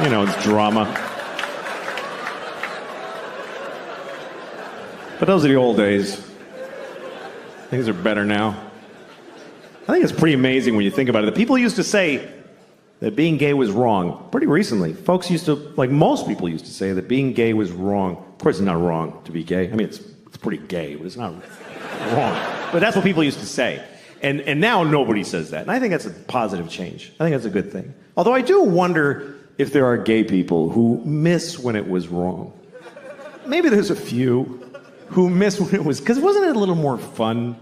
You know, it's drama. But those are the old days. Things are better now. I think it's pretty amazing when you think about it. The people used to say that being gay was wrong pretty recently. Folks used to, like most people used to say that being gay was wrong. Of course, it's not wrong to be gay. I mean, it's pretty gay, but it's not wrong. But that's what people used to say. And now nobody says that. And I think that's a positive change. I think that's a good thing. Although I do wonder if there are gay people who miss when it was wrong. Maybe there's a few who miss when it was, because wasn't it a little more fun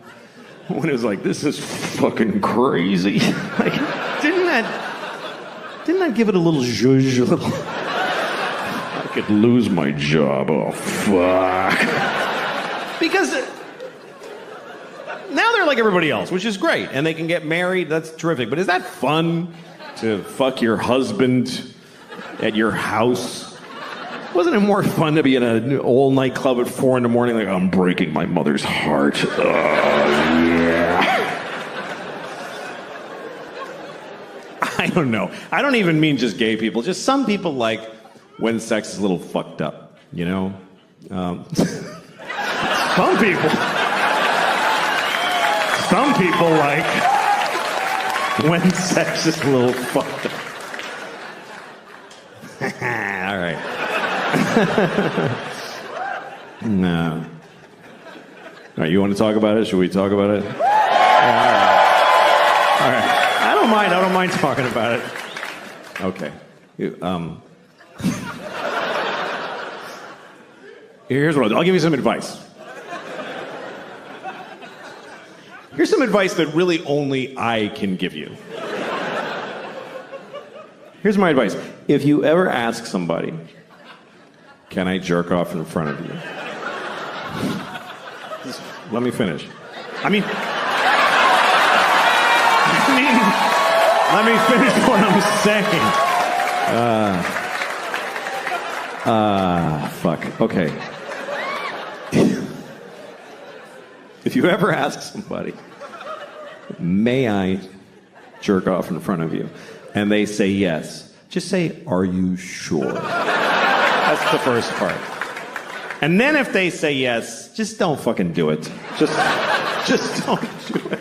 when it was like, this is fucking crazy? Like, didn't that give it a little zhuzh, a little, I could lose my job, oh fuck. Because now they're like everybody else, which is great, and they can get married, that's terrific, but is that fun to fuck your husband at your house? Wasn't it more fun to be in an old nightclub at 4 a.m, like, I'm breaking my mother's heart? Oh, yeah. I don't know. I don't even mean just gay people. Just some people like when sex is a little fucked up, you know? Some people like when sex is a little fucked up. All right. No. All right, you want to talk about it? Should we talk about it? Yeah, all right. I don't mind talking about it. Okay. Here's what I'll give you some advice. Here's some advice that really only I can give you. Here's my advice. If you ever ask somebody, can I jerk off in front of you? Just let me finish. Let me finish what I'm saying. Fuck. Okay. If you ever ask somebody, may I jerk off in front of you? And they say yes. Just say, are you sure? That's the first part. And then if they say yes, just don't fucking do it. Just don't do it.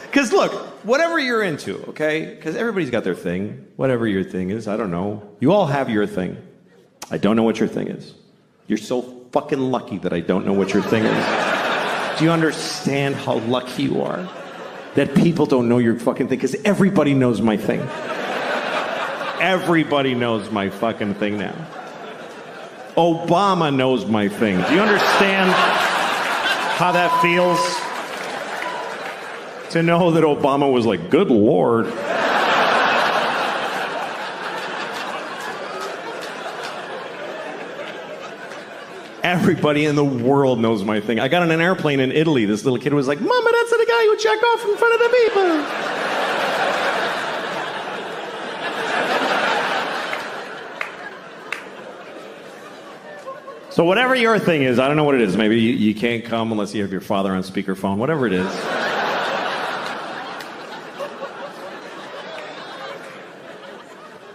Because look, whatever you're into, okay? Because everybody's got their thing. Whatever your thing is, I don't know. You all have your thing. I don't know what your thing is. You're so fucking lucky that I don't know what your thing is. Do you understand how lucky you are? That people don't know your fucking thing? Because everybody knows my thing. Everybody knows my fucking thing now. Obama knows my thing. Do you understand how that feels? To know that Obama was like, good Lord. Everybody in the world knows my thing. I got on an airplane in Italy. This little kid was like, Mama, that's the guy who checked off in front of the people. So whatever your thing is, I don't know what it is. Maybe you can't come unless you have your father on speakerphone. Whatever it is.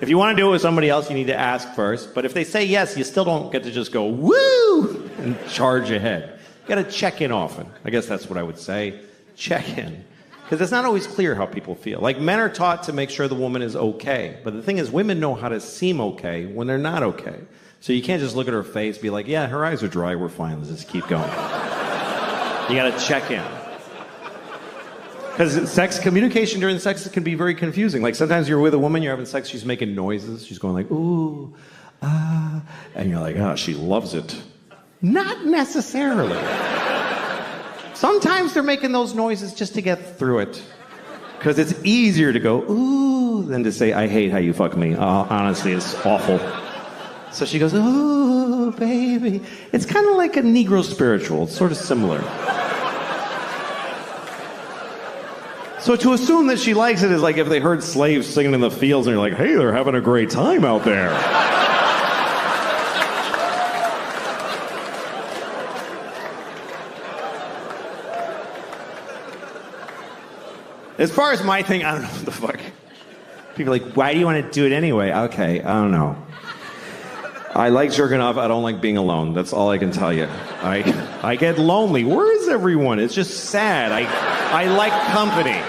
If you want to do it with somebody else, you need to ask first. But if they say yes, you still don't get to just go, woo, and charge ahead. You got to check in often. I guess that's what I would say. Check in. Because it's not always clear how people feel. Like, men are taught to make sure the woman is okay. But the thing is, women know how to seem okay when they're not okay. So you can't just look at her face and be like, yeah, her eyes are dry, we're fine, let's just keep going. You got to check in. Because communication during sex can be very confusing. Like, sometimes you're with a woman, you're having sex, she's making noises, she's going like, ooh, ah, and you're like, oh, she loves it. Not necessarily. Sometimes they're making those noises just to get through it. Because it's easier to go, ooh, than to say, I hate how you fuck me. Honestly, it's awful. So she goes, ooh, baby. It's kind of like a Negro spiritual. It's sort of similar. So to assume that she likes it is like if they heard slaves singing in the fields and you're like, hey, they're having a great time out there. As far as my thing, I don't know what the fuck. People are like, why do you want to do it anyway? Okay, I don't know. I like jerking off. I don't like being alone. That's all I can tell you. I get lonely. Where is everyone? It's just sad. I like company.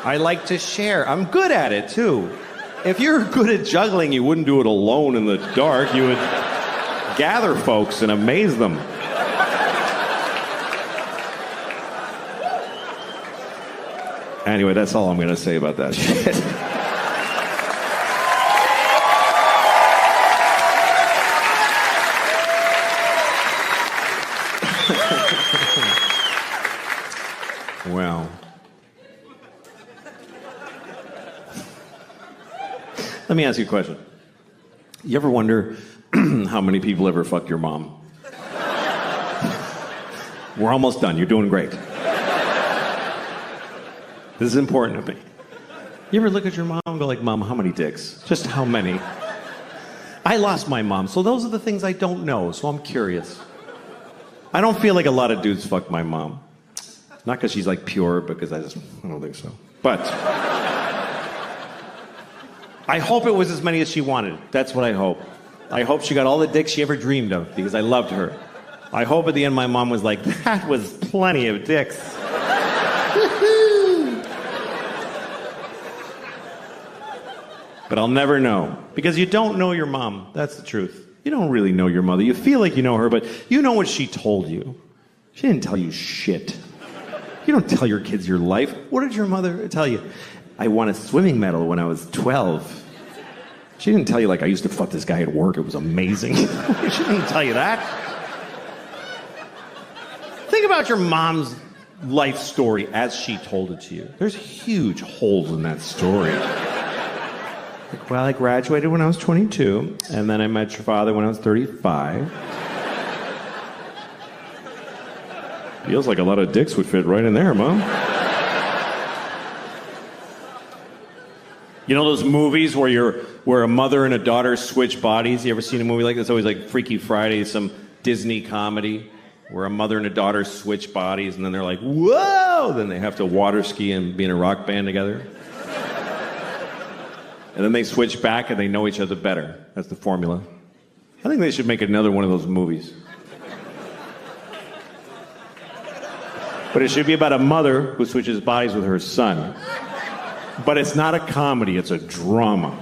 I like to share. I'm good at it, too. If you're good at juggling, you wouldn't do it alone in the dark. You would gather folks and amaze them. Anyway, that's all I'm going to say about that shit. Well. Let me ask you a question. You ever wonder how many people ever fucked your mom? We're almost done. You're doing great. This is important to me. You ever look at your mom and go like, Mom, how many dicks? Just how many? I lost my mom, so those are the things I don't know, so I'm curious. I don't feel like a lot of dudes fuck my mom. Not because she's like pure, because I don't think so. But I hope it was as many as she wanted. That's what I hope. I hope she got all the dicks she ever dreamed of, because I loved her. I hope at the end my mom was like, that was plenty of dicks. But I'll never know, because you don't know your mom. That's the truth. You don't really know your mother. You feel like you know her, but you know what she told you. She didn't tell you shit. You don't tell your kids your life. What did your mother tell you? I won a swimming medal when I was 12. She didn't tell you, like, I used to fuck this guy at work. It was amazing. She didn't tell you that. Think about your mom's life story as she told it to you. There's huge holes in that story. Like, well, I graduated when I was 22, and then I met your father when I was 35. Feels like a lot of dicks would fit right in there, Mom. You know those movies where a mother and a daughter switch bodies? You ever seen a movie like this? It's always like Freaky Friday, some Disney comedy where a mother and a daughter switch bodies, and then they're like, whoa! Then they have to water ski and be in a rock band together. And then they switch back and they know each other better. That's the formula. I think they should make another one of those movies. But it should be about a mother who switches bodies with her son. But it's not a comedy, it's a drama.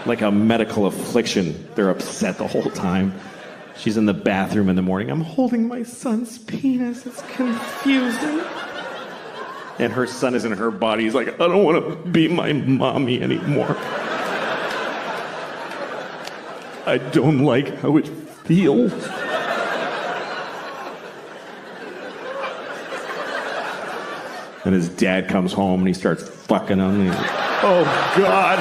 Like a medical affliction. They're upset the whole time. She's in the bathroom in the morning. I'm holding my son's penis. It's confusing. And her son is in her body. He's like, I don't want to be my mommy anymore. I don't like how it feels. And his dad comes home and he starts fucking him. Oh, God.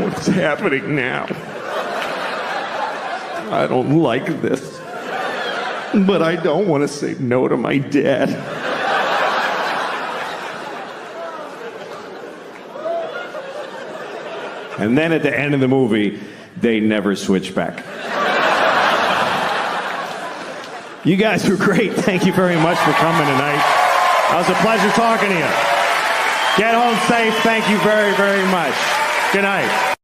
What's happening now? I don't like this. But I don't want to say no to my dad. And then at the end of the movie, they never switch back. You guys were great. Thank you very much for coming tonight. It was a pleasure talking to you. Get home safe. Thank you very, very much. Good night.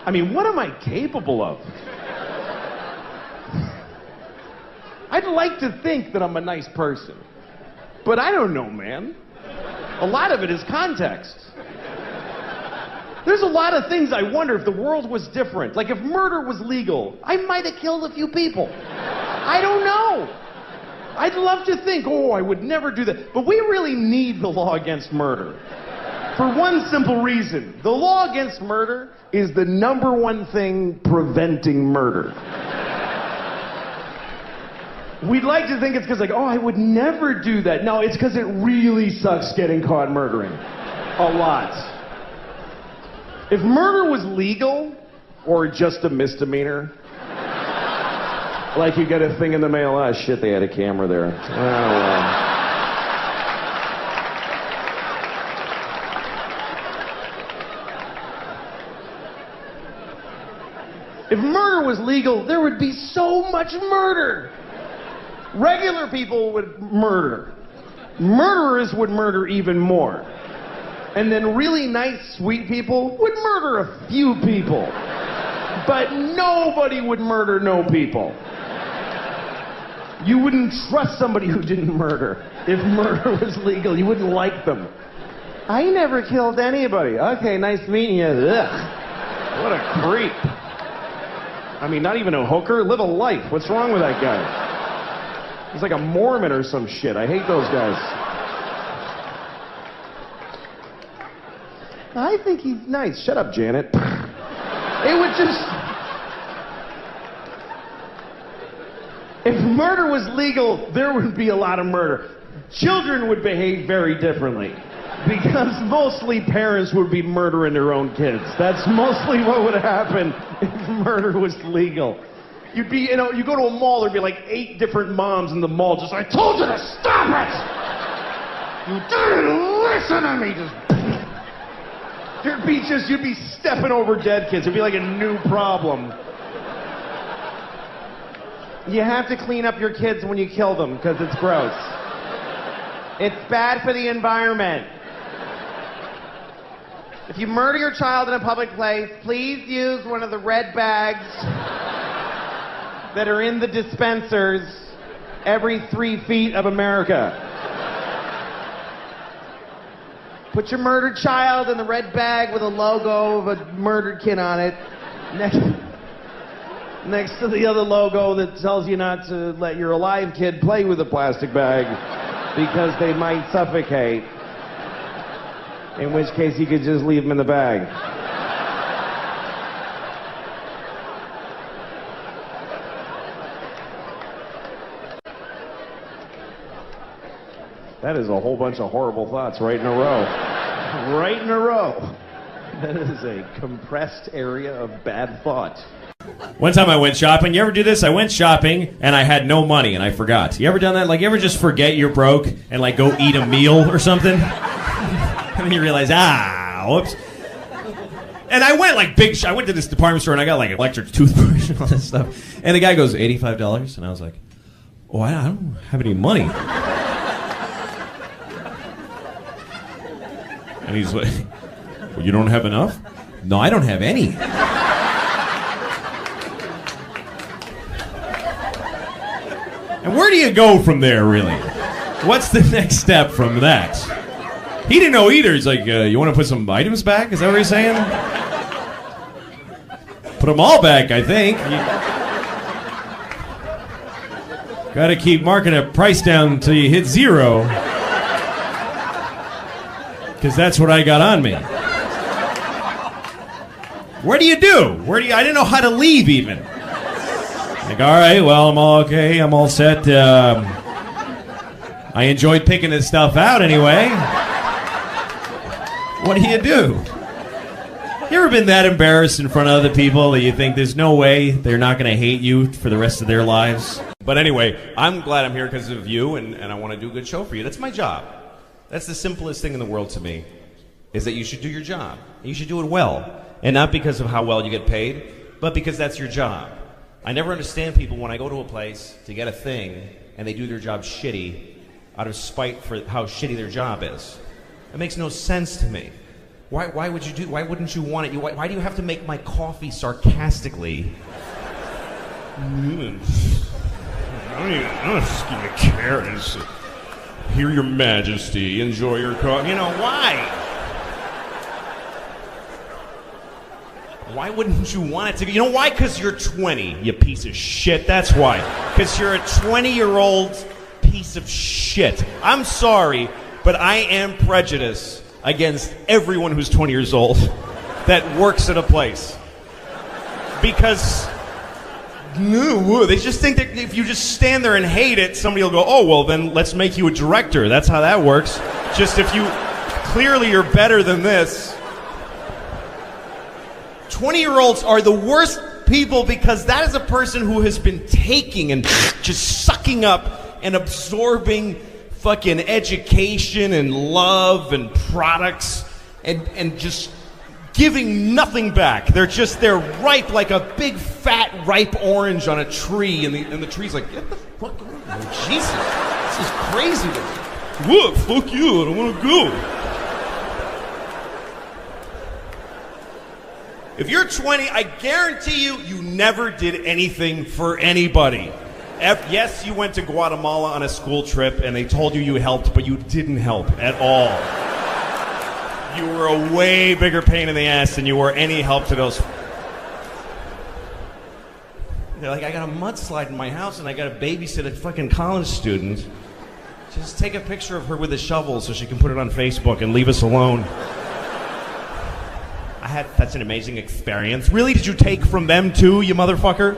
I mean, what am I capable of? I'd like to think that I'm a nice person. But I don't know, man. A lot of it is context. There's a lot of things I wonder if the world was different. Like if murder was legal, I might have killed a few people. I don't know. I'd love to think, oh, I would never do that. But we really need the law against murder. For one simple reason. The law against murder is the number one thing preventing murder. We'd like to think it's because, like, oh, I would never do that. No, it's because it really sucks getting caught murdering. A lot. If murder was legal, or just a misdemeanor, like you get a thing in the mail, oh shit, they had a camera there. Oh, well. If murder was legal, there would be so much murder. Regular people would murder. Murderers would murder even more. And then really nice, sweet people would murder a few people. But nobody would murder no people. You wouldn't trust somebody who didn't murder. If murder was legal, you wouldn't like them. I never killed anybody. Okay, nice meeting you. Ugh. What a creep. I mean, not even a hooker. Live a life. What's wrong with that guy? He's like a Mormon or some shit. I hate those guys. I think he's nice. Shut up, Janet. It would just... If murder was legal, there would be a lot of murder. Children would behave very differently. Because mostly parents would be murdering their own kids. That's mostly what would happen if murder was legal. You'd be, you go to a mall, there'd be like 8 different moms in the mall just, I told you to stop it! You didn't listen to me! You'd be stepping over dead kids. It'd be like a new problem. You have to clean up your kids when you kill them, because it's gross. It's bad for the environment. If you murder your child in a public place, please use one of the red bags that are in the dispensers every 3 feet of America. Put your murdered child in the red bag with a logo of a murdered kid on it. Next to the other logo that tells you not to let your alive kid play with a plastic bag because they might suffocate. In which case you could just leave them in the bag. That is a whole bunch of horrible thoughts right in a row. Right in a row. That is a compressed area of bad thought. One time I went shopping. You ever do this? I went shopping and I had no money and I forgot. You ever done that? Like, you ever just forget you're broke and like go eat a meal or something? And then you realize, whoops. And I went like I went to this department store and I got like electric toothbrush and all that stuff. And the guy goes, $85? And I was like, oh, I don't have any money. And he's like, well, you don't have enough? No, I don't have any. And where do you go from there, really? What's the next step from that? He didn't know either. He's like, you want to put some items back? Is that what he's saying? Put them all back, I think. Got to keep marking a price down until you hit 0. Because that's what I got on me. Where do you do? I didn't know how to leave even. Like, all right, well, I'm all okay. I'm all set. I enjoyed picking this stuff out anyway. What do? You ever been that embarrassed in front of other people that you think there's no way they're not going to hate you for the rest of their lives? But anyway, I'm glad I'm here because of you, and I want to do a good show for you. That's my job. That's the simplest thing in the world to me, is that you should do your job. And you should do it well. And not because of how well you get paid, but because that's your job. I never understand people when I go to a place to get a thing and they do their job shitty out of spite for how shitty their job is. It makes no sense to me. Why wouldn't you want it? Why do you have to make my coffee sarcastically? I don't just give me carrots. Here, Your Majesty, enjoy your coffee. You know, why? Why wouldn't you want it to be? You know why? Because you're 20, you piece of shit. That's why. Because you're a 20-year-old piece of shit. I'm sorry, but I am prejudiced against everyone who's 20 years old that works at a place. Because they just think that if you just stand there and hate it, somebody will go, oh, well, then let's make you a director. That's how that works. Just if you clearly you're better than this. 20-year-olds are the worst people because that is a person who has been taking and just sucking up and absorbing fucking education and love and products and just giving nothing back. They're ripe like a big fat ripe orange on a tree and the tree's like, get the fuck out of here. Jesus, this is crazy. What? Fuck you, I don't want to go. If you're 20, I guarantee you, you never did anything for anybody. Yes, you went to Guatemala on a school trip and they told you you helped, but you didn't help at all. You were a way bigger pain in the ass than you were any help to those. They're like, I got a mudslide in my house and I got to babysit a fucking college student. Just take a picture of her with a shovel so she can put it on Facebook and leave us alone. I had such an amazing experience. Really? Did you take from them too, you motherfucker?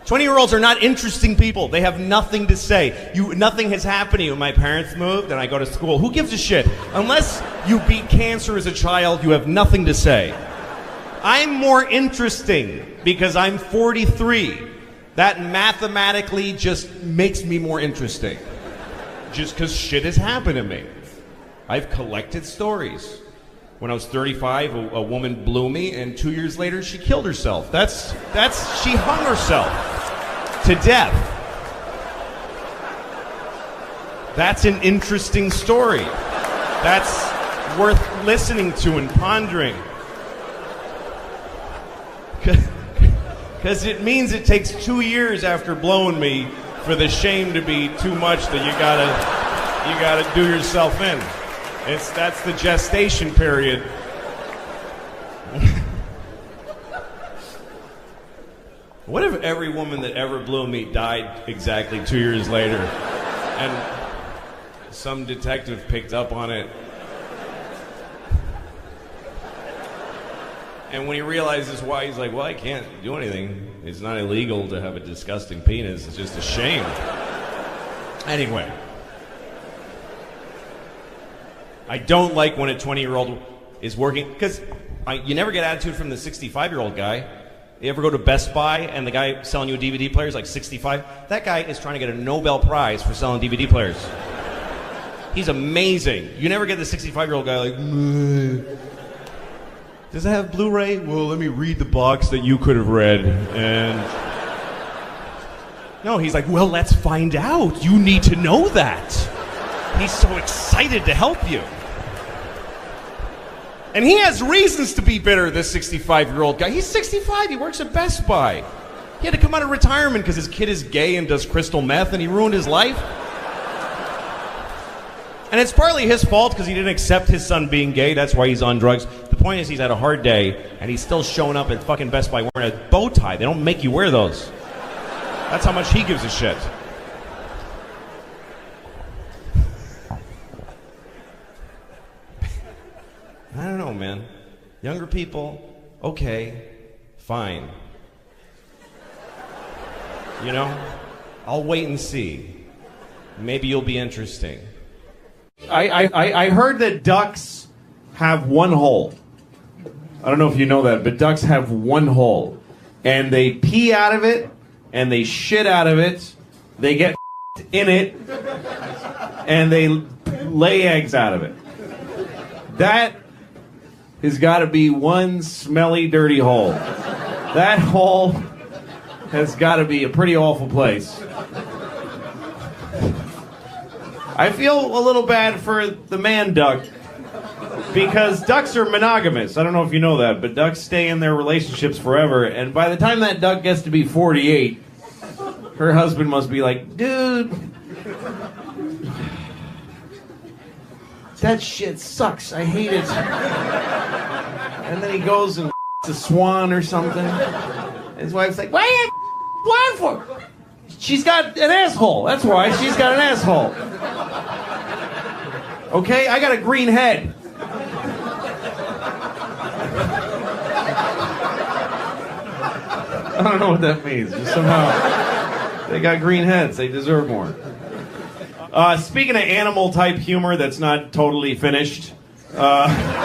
20-year-olds are not interesting people. They have nothing to say. Nothing has happened to you. My parents moved and I go to school. Who gives a shit? Unless you beat cancer as a child, you have nothing to say. I'm more interesting because I'm 43. That mathematically just makes me more interesting. Just because shit has happened to me. I've collected stories. When I was 35, a woman blew me, and 2 years later, she killed herself. She hung herself to death. That's an interesting story. That's worth listening to and pondering. Because it means it takes 2 years after blowing me for the shame to be too much that you gotta do yourself in. That's the gestation period. What if every woman that ever blew me died exactly 2 years later? And some detective picked up on it. And when he realizes why, he's like, well, I can't do anything. It's not illegal to have a disgusting penis. It's just a shame. Anyway. I don't like when a 20-year-old is working, because you never get attitude from the 65-year-old guy. You ever go to Best Buy and the guy selling you a DVD player is like 65? That guy is trying to get a Nobel Prize for selling DVD players. He's amazing. You never get the 65-year-old guy like, does it have Blu-ray? Well, let me read the box that you could have read. And no, he's like, well, let's find out. You need to know that. He's so excited to help you. And he has reasons to be bitter, this 65-year-old guy. He's 65. He works at Best Buy. He had to come out of retirement because his kid is gay and does crystal meth, and he ruined his life. And it's partly his fault because he didn't accept his son being gay. That's why he's on drugs. The point is he's had a hard day, and he's still showing up at fucking Best Buy wearing a bow tie. They don't make you wear those. That's how much he gives a shit. I don't know, man. Younger people, okay, fine. You know, I'll wait and see. Maybe you'll be interesting. I heard that ducks have one hole. I don't know if you know that, but ducks have one hole. And they pee out of it, and they shit out of it, they get in it, and they lay eggs out of it. That has got to be one smelly, dirty hole. That hole has got to be a pretty awful place. I feel a little bad for the man duck because ducks are monogamous. I don't know if you know that, but ducks stay in their relationships forever. And by the time that duck gets to be 48, her husband must be like, dude, that shit sucks. I hate it. And then he goes and a swan or something. His wife's like, why are you for? She's got an asshole. That's why. She's got an asshole. Okay? I got a green head. I don't know what that means. Just somehow they got green heads. They deserve more. Speaking of animal-type humor that's not totally finished, I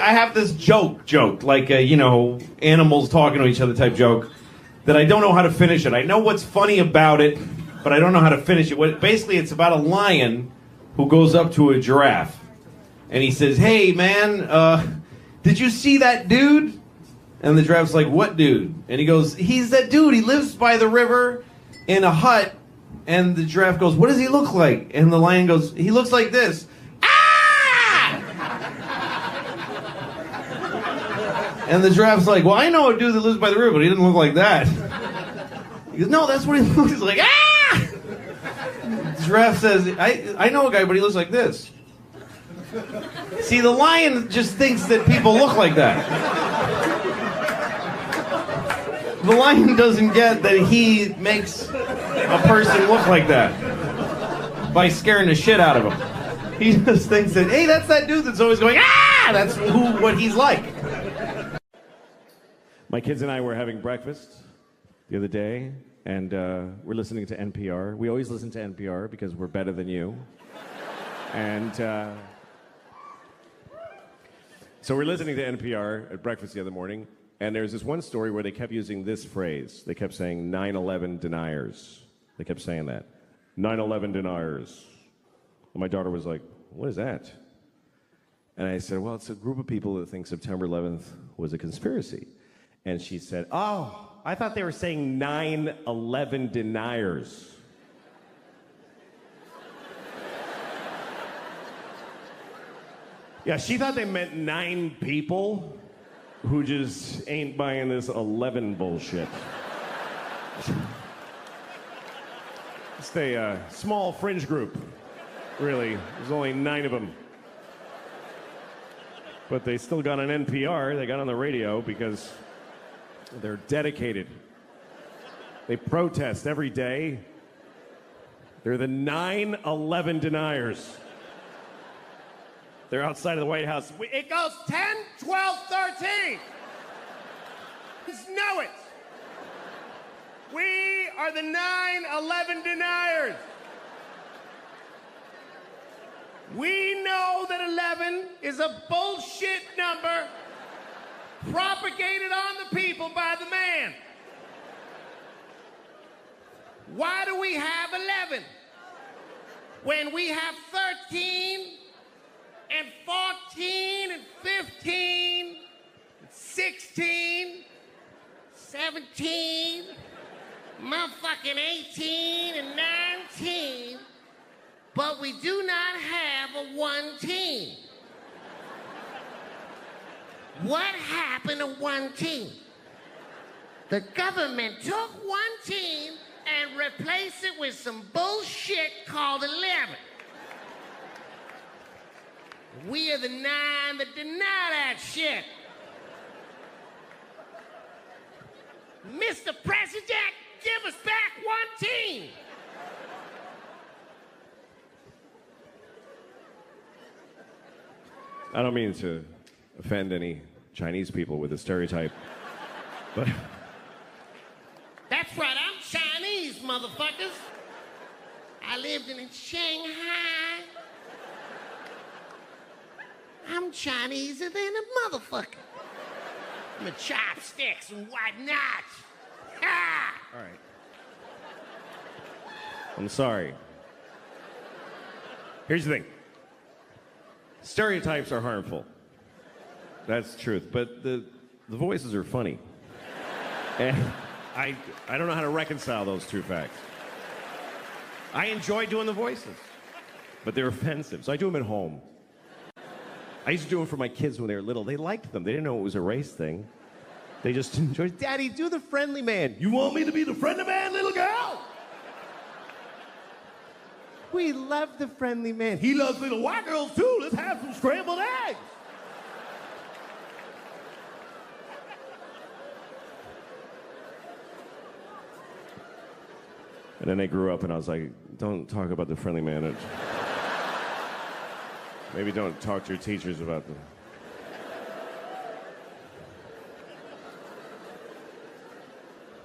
have this joke, like, animals talking to each other type joke, that I don't know how to finish it. I know what's funny about it, but I don't know how to finish it. Basically, it's about a lion who goes up to a giraffe, and he says, hey, man, did you see that dude? And the giraffe's like, what dude? And he goes, he's that dude. He lives by the river in a hut. And the giraffe goes, what does he look like? And the lion goes, he looks like this. Ah! And the giraffe's like, well, I know a dude that lives by the river, but he doesn't look like that. He goes, no, that's what he looks like. Ah! The giraffe says, I know a guy, but he looks like this. See, the lion just thinks that people look like that. The lion doesn't get that he makes a person look like that by scaring the shit out of him. He just thinks that, hey, that's that dude that's always going, ah! That's what he's like. My kids and I were having breakfast the other day, and we're listening to NPR. We always listen to NPR because we're better than you. And so we're listening to NPR at breakfast the other morning, and there's this one story where they kept using this phrase. They kept saying 9/11 deniers. They kept saying that. 9/11 deniers. And my daughter was like, what is that? And I said, well, it's a group of people that think September 11th was a conspiracy. And she said, oh, I thought they were saying 9/11 deniers. Yeah, she thought they meant 9 people who just ain't buying this 11 bullshit. Just a small fringe group, really. There's only 9 of them. But they still got on NPR, they got on the radio because they're dedicated. They protest every day. They're the 9/11 deniers. They're outside of the White House. It goes 10, 12, 13. Just know it. We are the 9/11 deniers. We know that 11 is a bullshit number propagated on the people by the man. Why do we have 11 when we have 13 and 14 and 15 and 16, 17, motherfucking 18 and 19, but we do not have a 1 team? What happened to 1 team? The government took 1 team and replaced it with some bullshit called 11. We are the 9 that deny that shit. Mr. President, give us back 1 team. I don't mean to offend any Chinese people with a stereotype, but... That's right, I'm Chinese, motherfuckers. I lived in Shanghai. I'm Chineser than a motherfucker. I'm a chopsticks and whatnot. Ha! All right. I'm sorry. Here's the thing. Stereotypes are harmful. That's the truth. But the voices are funny. And I don't know how to reconcile those two facts. I enjoy doing the voices, but they're offensive, so I do them at home. I used to do them for my kids when they were little. They liked them. They didn't know it was a race thing. They just enjoyed, Daddy, do the friendly man. You want me to be the friendly man, little girl? We love the friendly man. He loves little white girls, too. Let's have some scrambled eggs. And then they grew up, and I was like, don't talk about the friendly man. Maybe don't talk to your teachers about them.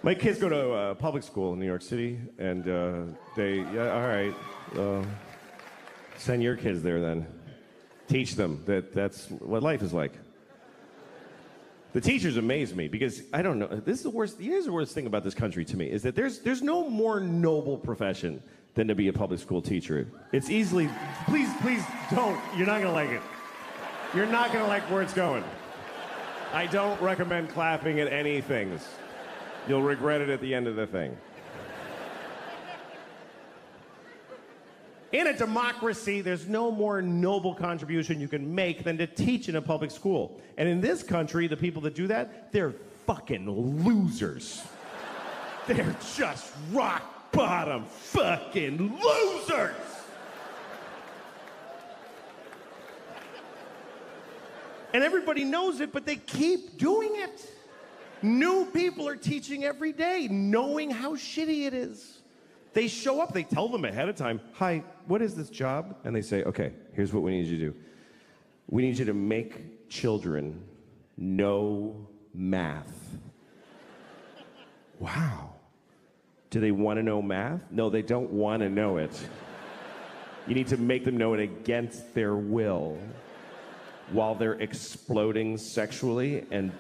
My kids go to public school in New York City, and all right, send your kids there then. Teach them that's what life is like. The teachers amaze me because I don't know. This is the worst. Here's the worst thing about this country to me is that there's no more noble profession than to be a public school teacher. It's easily. Please don't. You're not gonna like it. You're not gonna like where it's going. I don't recommend clapping at any things. You'll regret it at the end of the thing. In a democracy, there's no more noble contribution you can make than to teach in a public school. And in this country, the people that do that, they're fucking losers. They're just rock bottom fucking losers. And everybody knows it, but they keep doing it. New people are teaching every day, knowing how shitty it is. They show up, they tell them ahead of time, hi, what is this job? And they say, okay, here's what we need you to do. We need you to make children know math. Wow. Do they want to know math? No, they don't want to know it. You need to make them know it against their will while they're exploding sexually and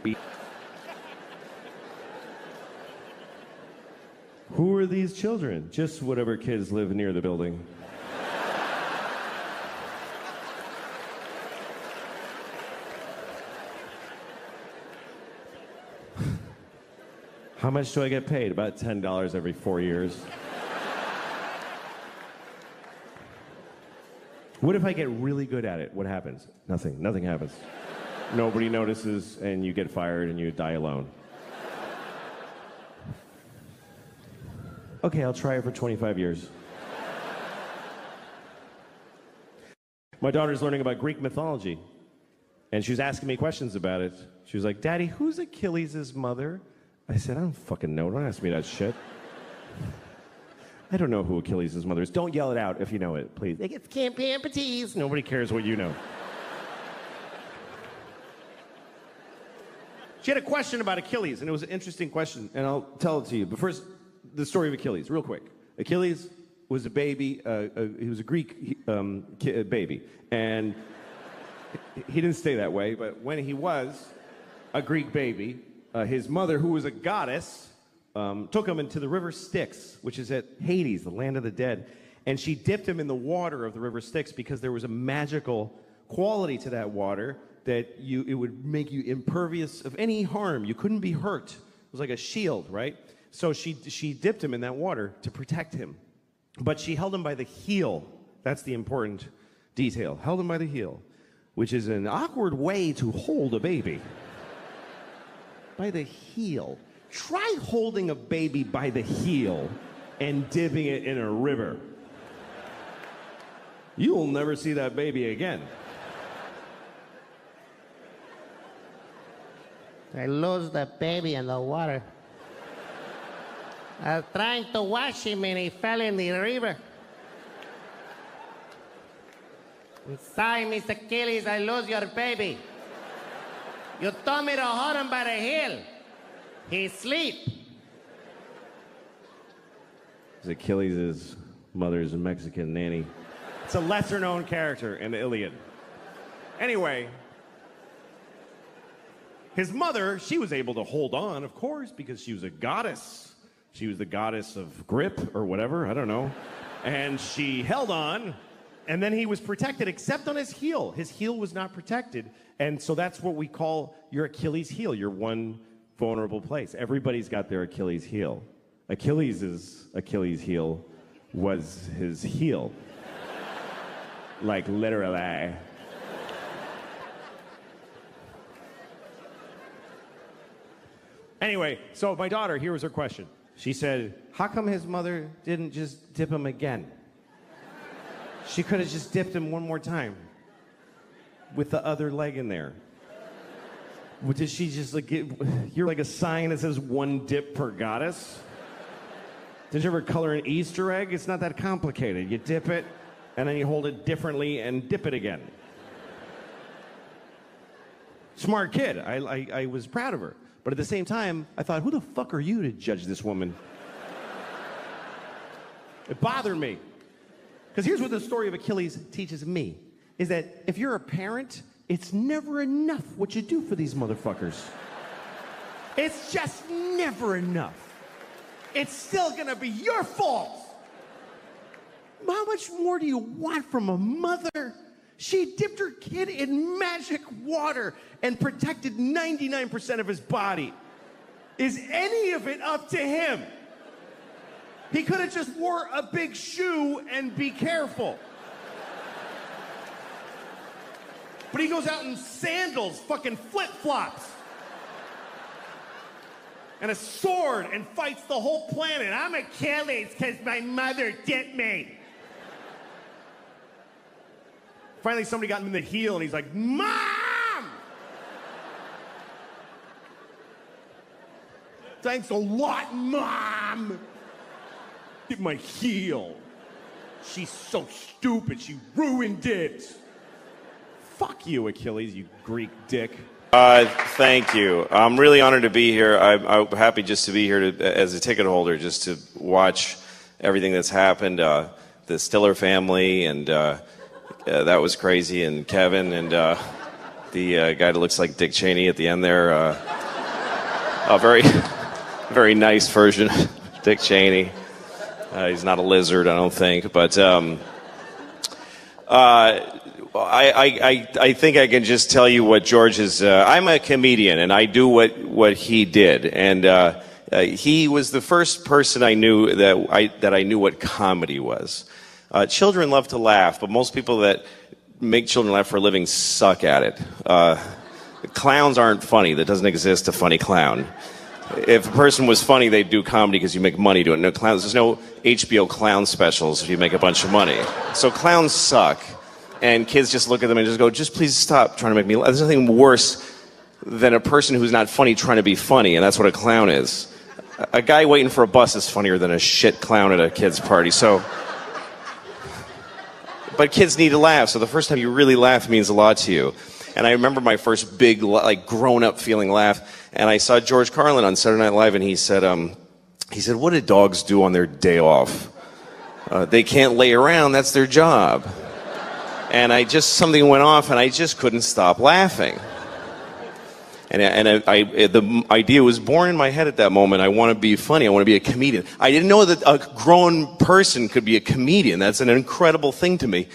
Who are these children? Just whatever kids live near the building. How much do I get paid? About $10 every 4 years. What if I get really good at it? What happens? Nothing. Nothing happens. Nobody notices, and you get fired, and you die alone. Okay, I'll try it for 25 years. My daughter's learning about Greek mythology, and she was asking me questions about it. She was like, Daddy, who's Achilles' mother? I said, I don't fucking know. Don't ask me that shit. I don't know who Achilles' mother is. Don't yell it out if you know it, please. It's Camp Amputees. Nobody cares what you know. She had a question about Achilles, and it was an interesting question, and I'll tell it to you. But first, the story of Achilles, real quick. Achilles was a baby. He was a Greek baby, and he didn't stay that way. But when he was a Greek baby, his mother, who was a goddess, took him into the river Styx, which is at Hades, the land of the dead, and she dipped him in the water of the river Styx because there was a magical quality to that water that it would make you impervious of any harm. You couldn't be hurt. It was like a shield, right? So she dipped him in that water to protect him. But she held him by the heel. That's the important detail. Held him by the heel, which is an awkward way to hold a baby. By the heel. Try holding a baby by the heel and dipping it in a river. You will never see that baby again. I lost the baby in the water. I was trying to wash him and he fell in the river. I'm sorry, Mr. Achilles, I lost your baby. You told me to hold him by the heel. He's asleep. Achilles' mother's a Mexican nanny. It's a lesser-known character in the Iliad. Anyway, his mother, she was able to hold on, of course, because she was a goddess. She was the goddess of grip or whatever, I don't know. And she held on, and then he was protected, except on his heel. His heel was not protected, and so that's what we call your Achilles heel, your one vulnerable place. Everybody's got their Achilles heel. Achilles' Achilles heel was his heel. Like literally. Anyway, so my daughter, here was her question. She said, how come his mother didn't just dip him again? She could have just dipped him one more time with the other leg in there. Did she just like you're like a sign that says one dip per goddess? Did you ever color an Easter egg? It's not that complicated. You dip it, and then you hold it differently and dip it again. Smart kid. I was proud of her. But at the same time, I thought, who the fuck are you to judge this woman? It bothered me. Because here's what the story of Achilles teaches me, is that if you're a parent, it's never enough what you do for these motherfuckers. It's just never enough. It's still gonna be your fault. How much more do you want from a mother? She dipped her kid in magic water and protected 99% of his body. Is any of it up to him? He could have just wore a big shoe and be careful. But he goes out in sandals, fucking flip-flops, and a sword and fights the whole planet. I'm Achilles because my mother dipped me. Finally, somebody got him in the heel, and he's like, Mom! Thanks a lot, Mom! Get my heel. She's so stupid, she ruined it. Fuck you, Achilles, you Greek dick. Thank you. I'm really honored to be here. I'm happy just to be here as a ticket holder, just to watch everything that's happened. The Stiller family, and that was crazy, and Kevin, and the guy that looks like Dick Cheney at the end there. A very, very nice version of Dick Cheney. He's not a lizard, I don't think, but I think I can just tell you what George is. I'm a comedian, and I do what he did, and he was the first person I knew that I knew what comedy was. Children love to laugh, but most people that make children laugh for a living suck at it. Clowns aren't funny. That doesn't exist, a funny clown. If a person was funny, they'd do comedy because you make money doing it. No clowns. There's no HBO clown specials if you make a bunch of money. So clowns suck. And kids just look at them and just go, just please stop trying to make me laugh. There's nothing worse than a person who's not funny trying to be funny, and that's what a clown is. A guy waiting for a bus is funnier than a shit clown at a kid's party. So, but kids need to laugh, so the first time you really laugh means a lot to you. And I remember my first big, like, grown-up feeling laugh, and I saw George Carlin on Saturday Night Live, and he said, what do dogs do on their day off? They can't lay around, that's their job. And something went off, and I just couldn't stop laughing. And the idea was born in my head at that moment. I want to be funny. I want to be a comedian. I didn't know that a grown person could be a comedian. That's an incredible thing to me.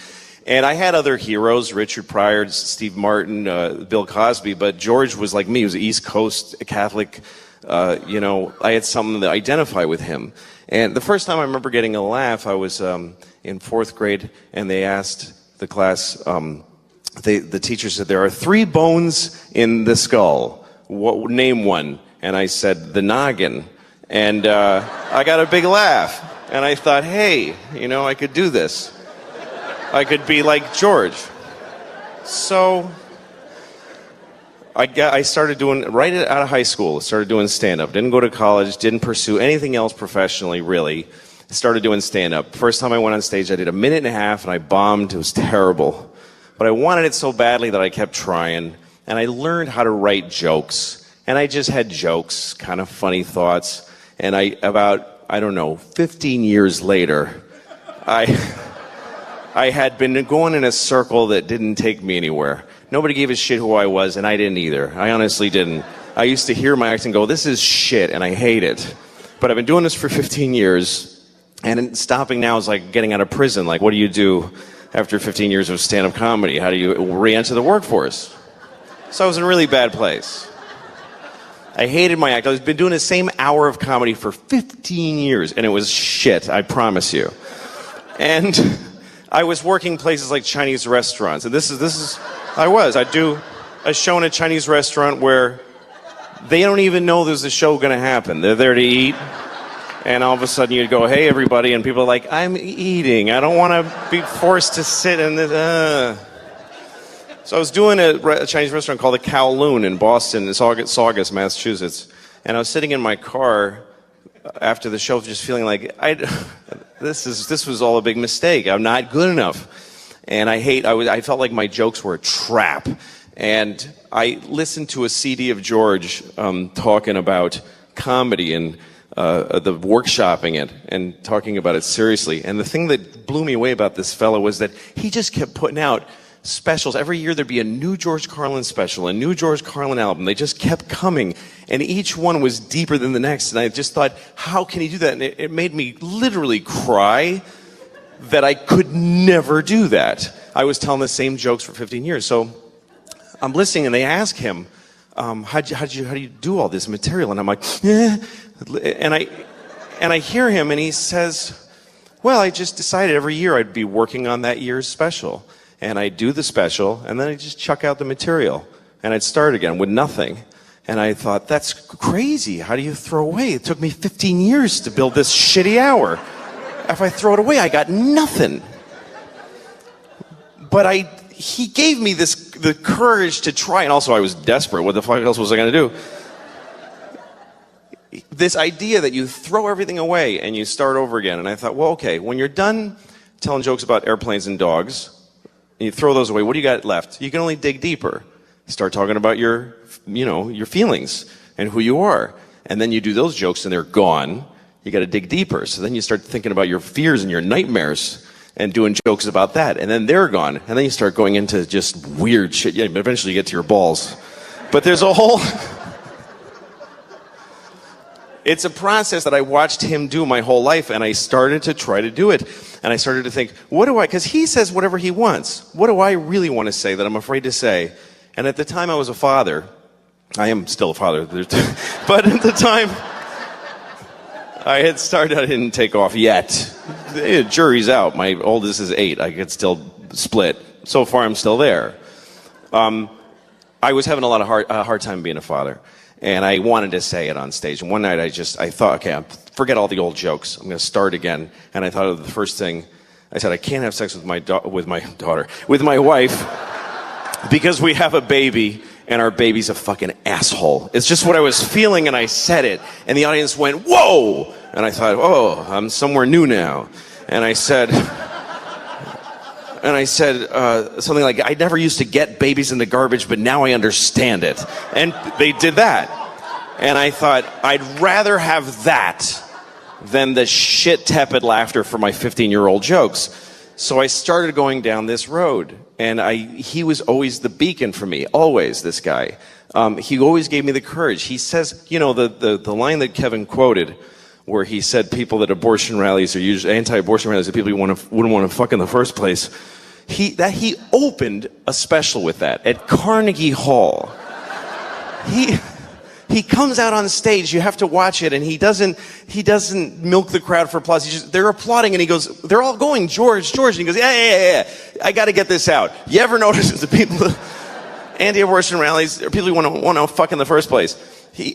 And I had other heroes, Richard Pryor, Steve Martin, Bill Cosby, but George was like me. He was East Coast Catholic. I had something to identify with him. And the first time I remember getting a laugh, I was in fourth grade, and they asked the class, the teacher said, there are 3 bones in the skull. Name one. And I said, the noggin. And I got a big laugh. And I thought, hey, I could do this. I could be like George. So I started doing, right out of high school, started doing stand-up. Didn't go to college, didn't pursue anything else professionally, really. Started doing stand-up. First time I went on stage, I did 1.5 minutes, and I bombed. It was terrible. But I wanted it so badly that I kept trying, and I learned how to write jokes. And I just had jokes, kind of funny thoughts. And about 15 years later, I had been going in a circle that didn't take me anywhere. Nobody gave a shit who I was, and I didn't either. I honestly didn't. I used to hear my act and go, this is shit, and I hate it. But I've been doing this for 15 years. And stopping now is like getting out of prison. Like, what do you do after 15 years of stand-up comedy? How do you re-enter the workforce? So I was in a really bad place. I hated my act. I've been doing the same hour of comedy for 15 years, and it was shit, I promise you. And I was working places like Chinese restaurants. And I'd do a show in a Chinese restaurant where they don't even know there's a show going to happen. They're there to eat. And all of a sudden you'd go, hey, everybody, and people are like, I'm eating. I don't want to be forced to sit in this. So I was doing a Chinese restaurant called the Kowloon in Boston, in Saugus, Massachusetts. And I was sitting in my car after the show just feeling like, this was all a big mistake. I'm not good enough. And I felt like my jokes were a trap. And I listened to a CD of George talking about comedy and the workshopping it and talking about it seriously. And the thing that blew me away about this fellow was that he just kept putting out specials. Every year there'd be a new George Carlin special, a new George Carlin album. They just kept coming, and each one was deeper than the next. And I just thought, how can he do that? And it made me literally cry that I could never do that. I was telling the same jokes for 15 years. So I'm listening, and they ask him, how do you do all this material? And I'm like, and I hear him, and he says, well, I just decided every year I'd be working on that year's special. And I'd do the special, and then I'd just chuck out the material. And I'd start again with nothing. And I thought, that's crazy. How do you throw away? It took me 15 years to build this shitty hour. If I throw it away, I got nothing. But he gave me the courage to try, and also I was desperate. What the fuck else was I going to do? This idea that you throw everything away and you start over again. And I thought, well, okay, when you're done telling jokes about airplanes and dogs, and you throw those away, what do you got left? You can only dig deeper. Start talking about your feelings and who you are. And then you do those jokes and they're gone. You got to dig deeper. So then you start thinking about your fears and your nightmares and doing jokes about that. And then they're gone. And then you start going into just weird shit. Yeah, eventually you get to your balls. But there's a whole... It's a process that I watched him do my whole life, and I started to try to do it. And I started to think, because he says whatever he wants. What do I really want to say that I'm afraid to say? And at the time I was a father. I am still a father. But at the time I had started, I didn't take off yet. The jury's out. My oldest is 8. I could still split. So far I'm still there. I was having a lot of hard time being a father. And I wanted to say it on stage. And one night I thought, okay, forget all the old jokes. I'm going to start again. And I thought of the first thing. I said, I can't have sex with my wife, because we have a baby, and our baby's a fucking asshole. It's just what I was feeling, and I said it. And the audience went, whoa! And I thought, oh, I'm somewhere new now. And I said something like, I never used to get babies in the garbage, but now I understand it. And they did that. And I thought, I'd rather have that than the shit tepid laughter for my 15-year-old jokes. So I started going down this road. And he was always the beacon for me, always, this guy. He always gave me the courage. He says, the line that Kevin quoted, where he said people that abortion rallies are usually anti-abortion rallies are people you wouldn't want to fuck in the first place. He opened a special with that at Carnegie Hall. He comes out on stage, you have to watch it, and he doesn't milk the crowd for applause. They're applauding, and he goes, they're all going, George, and he goes, yeah, I got to get this out. You ever notice the people, anti-abortion rallies, are people who want to fuck in the first place?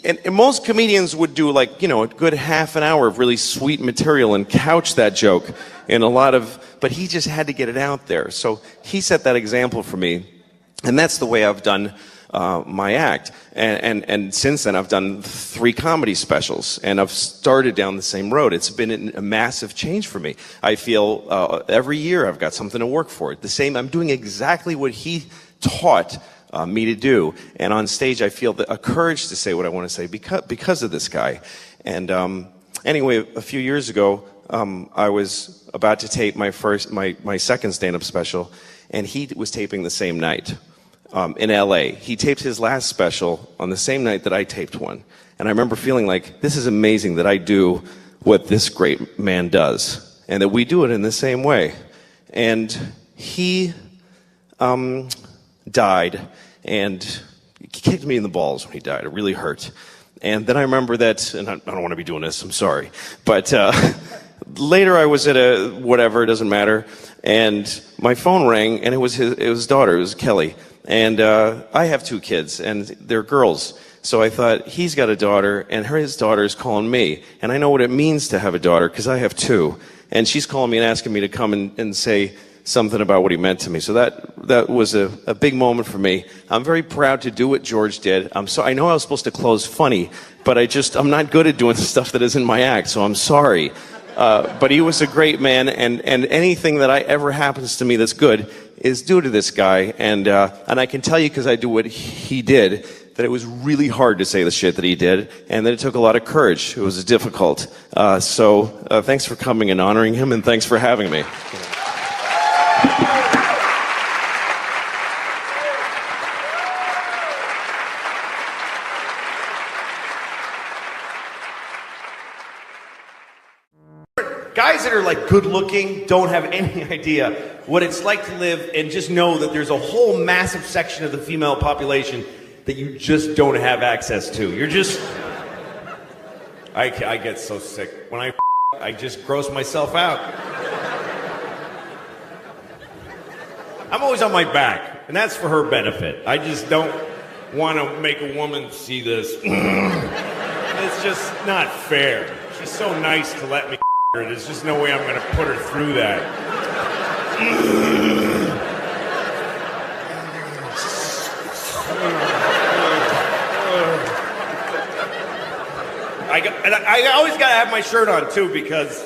And most comedians would do a good half an hour of really sweet material and couch that joke in but he just had to get it out there. So he set that example for me, and that's the way I've done my act. And since then I've done 3 comedy specials, and I've started down the same road. It's been a massive change for me. I feel every year I've got something to work for. I'm doing exactly what he taught me to do, and on stage I feel a courage to say what I want to say because of this guy. And anyway, a few years ago, I was about to tape my second stand-up special, and he was taping the same night in LA. He taped his last special on the same night that I taped one, and I remember feeling like, this is amazing that I do what this great man does, and that we do it in the same way. And he died, and he kicked me in the balls when he died. It really hurt. And then I remember that, and I don't want to be doing this, I'm sorry, but later I was at whatever, it doesn't matter, and my phone rang, and it was his daughter, it was Kelly. And I have 2 kids, and they're girls. So I thought, he's got a daughter, and his daughter's calling me. And I know what it means to have a daughter, because I have 2. And she's calling me and asking me to come and say something about what he meant to me. So that was a big moment for me. I'm very proud to do what George did. I know I was supposed to close funny, but I'm not good at doing stuff that isn't my act, so I'm sorry. But he was a great man, and anything that ever happens to me that's good is due to this guy. And I can tell you, because I do what he did, that it was really hard to say the shit that he did, and that it took a lot of courage. It was difficult. So thanks for coming and honoring him, and thanks for having me. Guys that are like good looking don't have any idea what it's like to live and just know that there's a whole massive section of the female population that you just don't have access to. You're just... I get so sick. When I just gross myself out. I'm always on my back, and that's for her benefit. I just don't want to make a woman see this. It's just not fair. She's so nice to let me her. There's just no way I'm going to put her through that. I always got to have my shirt on, too, because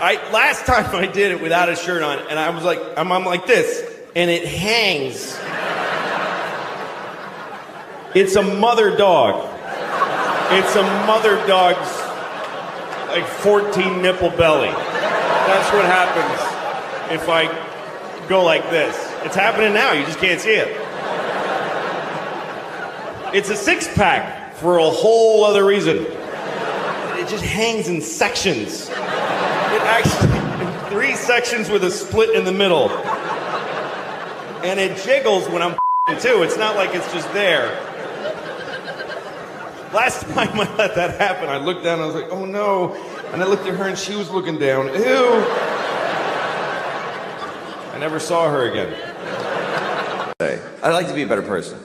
last time I did it without a shirt on, and I was like, I'm like this, and it hangs. It's a mother dog. It's a mother dog's, like, 14 nipple belly. That's what happens if I go like this. It's happening now, you just can't see it. It's a six-pack for a whole other reason. It just hangs in sections. It actually, 3 sections with a split in the middle. And it jiggles when I'm too. It's not like it's just there. Last time I let that happen, I looked down and I was like, oh no. And I looked at her and she was looking down. Ew. I never saw her again. I'd like to be a better person.